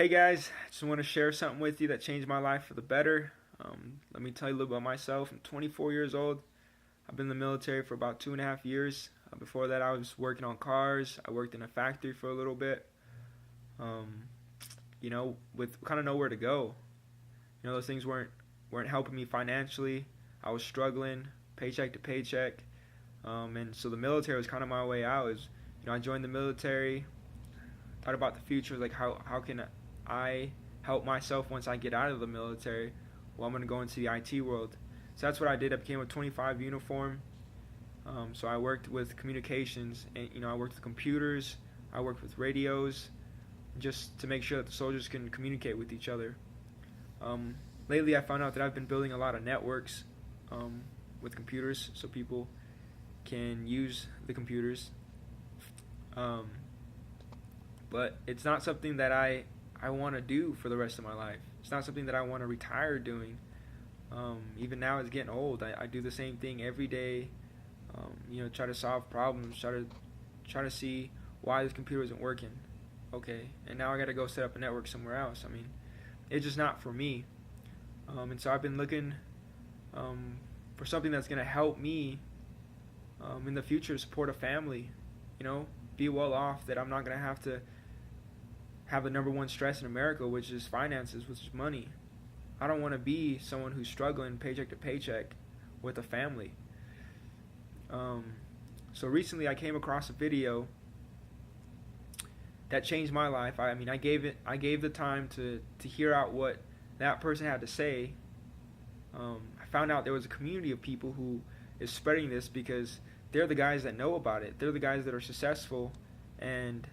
Hey guys, I just want to share something with you that changed my life for the better. Let me tell you a little about myself. I'm 24 years old. I've been in the military for about 2.5 years. Before that, I was working on cars. I worked in a factory for a little bit. With kind of nowhere to go. Those things weren't helping me financially. I was struggling, paycheck to paycheck. And so the military was kind of my way out. I joined the military. Thought about the future, like how can I help myself once I get out of the military? Well, I'm going to go into the IT world. So that's what I did. I became a 25 uniform. So I worked with communications, and I worked with computers, I worked with radios, just to make sure that the soldiers can communicate with each other. Lately I found out that I've been building a lot of networks with computers so people can use the computers. But it's not something that I want to do for the rest of my life. It's not something that I want to retire doing. Even now, it's getting old. I do the same thing every day. Try to solve problems. Try to see why this computer isn't working. Okay, and now I got to go set up a network somewhere else. It's just not for me. And so I've been looking for something that's going to help me in the future support a family. Be well off, that I'm not going to have the number one stress in America, which is finances, which is money. I don't want to be someone who's struggling paycheck to paycheck with a family. So recently I came across a video that changed my life. I gave the time to hear out what that person had to say. I found out there was a community of people who is spreading this because they're the guys that know about it. They're the guys that are successful and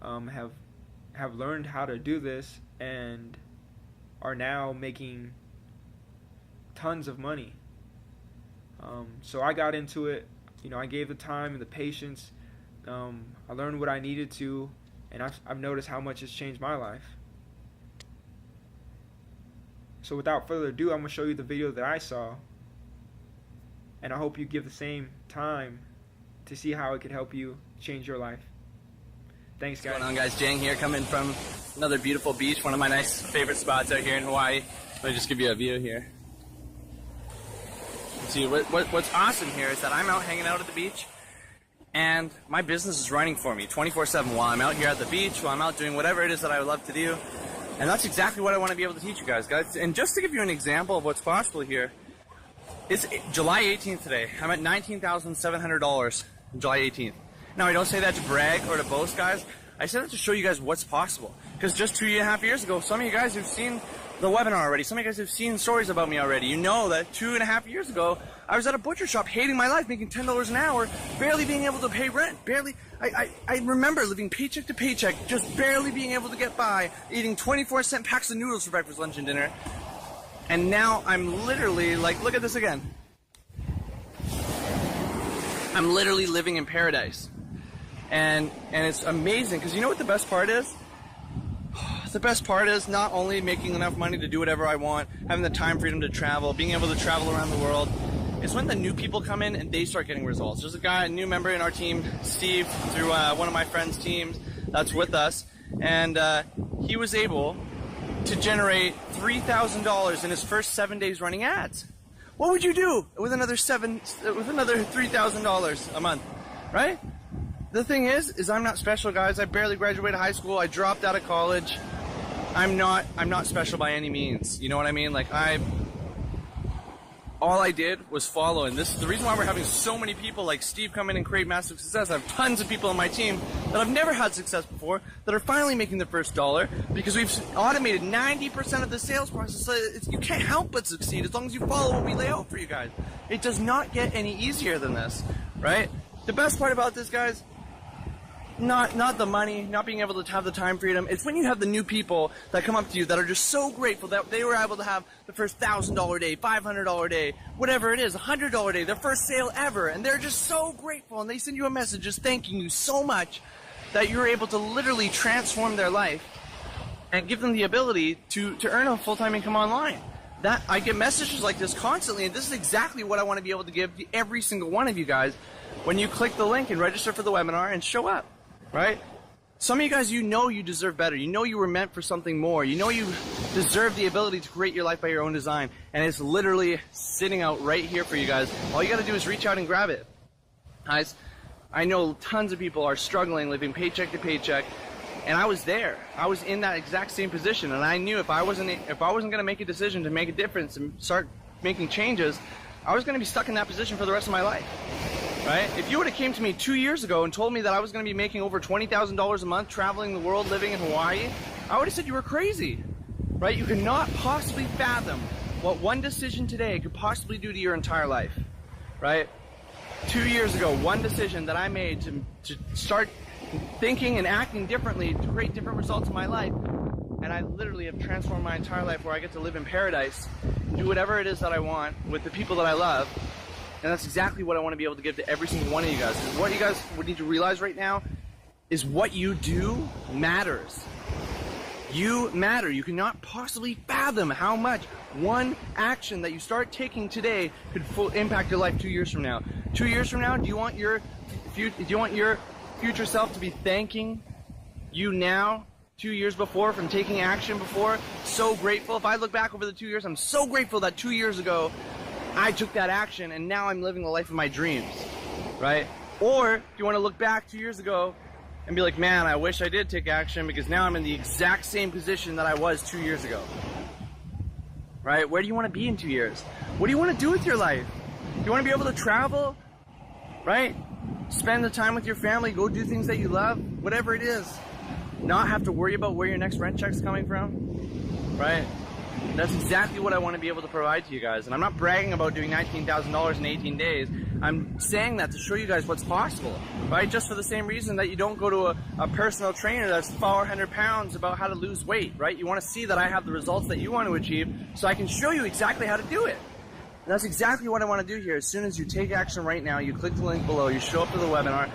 have learned how to do this and are now making tons of money. So I got into it. I gave the time and the patience. I learned what I needed to, and I've noticed how much it's changed my life. So without further ado, I'm going to show you the video that I saw, and I hope you give the same time to see how it could help you change your life. Thanks, guys. What's going on, guys? Jang here, coming from another beautiful beach, one of my nice favorite spots out here in Hawaii. Let me just give you a view here. See, what's awesome here is that I'm out hanging out at the beach, and my business is running for me 24/7 while I'm out here at the beach, while I'm out doing whatever it is that I would love to do. And that's exactly what I want to be able to teach you guys. And just to give you an example of what's possible here, it's July 18th today. I'm at $19,700 on July 18th. Now, I don't say that to brag or to boast, guys. I say that to show you guys what's possible. Because just 2.5 years ago, some of you guys have seen the webinar already. Some of you guys have seen stories about me already. You know that 2.5 years ago, I was at a butcher shop hating my life, making $10 an hour, barely being able to pay rent. I remember living paycheck to paycheck, just barely being able to get by, eating 24-cent packs of noodles for breakfast, lunch, and dinner. And now I'm literally, look at this again. I'm literally living in paradise. And it's amazing, because you know what the best part is? The best part is not only making enough money to do whatever I want, having the time freedom to travel, being able to travel around the world. It's when the new people come in and they start getting results. There's a new member in our team, Steve, through one of my friend's teams that's with us, and he was able to generate $3,000 in his first 7 days running ads. What would you do with another $3,000 a month, right? The thing is I'm not special, guys. I barely graduated high school. I dropped out of college. I'm not special by any means. You know what I mean? All I did was follow, and this is the reason why we're having so many people like Steve come in and create massive success. I have tons of people on my team that have never had success before that are finally making their first dollar because we've automated 90% of the sales process. So you can't help but succeed as long as you follow what we lay out for you guys. It does not get any easier than this, right? The best part about this, guys, not the money, not being able to have the time freedom. It's when you have the new people that come up to you that are just so grateful that they were able to have the first $1,000 day, $500 day, whatever it is, $100 day, their first sale ever, and they're just so grateful, and they send you a message just thanking you so much that you're able to literally transform their life and give them the ability to earn a full-time income online. That I get messages like this constantly, and this is exactly what I want to be able to give to every single one of you guys when you click the link and register for the webinar and show up. Right? Some of you guys, you know you deserve better. You know you were meant for something more. You know you deserve the ability to create your life by your own design. And it's literally sitting out right here for you guys. All you got to do is reach out and grab it. Guys, I know tons of people are struggling, living paycheck to paycheck. And I was there. I was in that exact same position. And I knew if I wasn't going to make a decision to make a difference and start making changes, I was going to be stuck in that position for the rest of my life. Right? If you would have came to me 2 years ago and told me that I was going to be making over $20,000 a month, traveling the world, living in Hawaii, I would have said you were crazy. Right? You cannot possibly fathom what one decision today could possibly do to your entire life. Right? 2 years ago, one decision that I made to start thinking and acting differently to create different results in my life, and I literally have transformed my entire life where I get to live in paradise, do whatever it is that I want with the people that I love. And that's exactly what I want to be able to give to every single one of you guys. And what you guys would need to realize right now is what you do matters. You matter. You cannot possibly fathom how much one action that you start taking today could impact your life 2 years from now. 2 years from now, do you want your future self to be thanking you now, 2 years before, from taking action before? So grateful. If I look back over the 2 years, I'm so grateful that 2 years ago I took that action and now I'm living the life of my dreams, right? Or if you want to look back 2 years ago and be like, man, I wish I did take action because now I'm in the exact same position that I was 2 years ago, right? Where do you want to be in 2 years? What do you want to do with your life? Do you want to be able to travel, right? Spend the time with your family, go do things that you love, whatever it is. Not have to worry about where your next rent check's coming from, right? That's exactly what I want to be able to provide to you guys. And I'm not bragging about doing $19,000 in 18 days. I'm saying that to show you guys what's possible, right? Just for the same reason that you don't go to a personal trainer that's 400 pounds about how to lose weight, right? You want to see that I have the results that you want to achieve so I can show you exactly how to do it. And that's exactly what I want to do here. As soon as you take action right now, you click the link below, you show up to the webinar,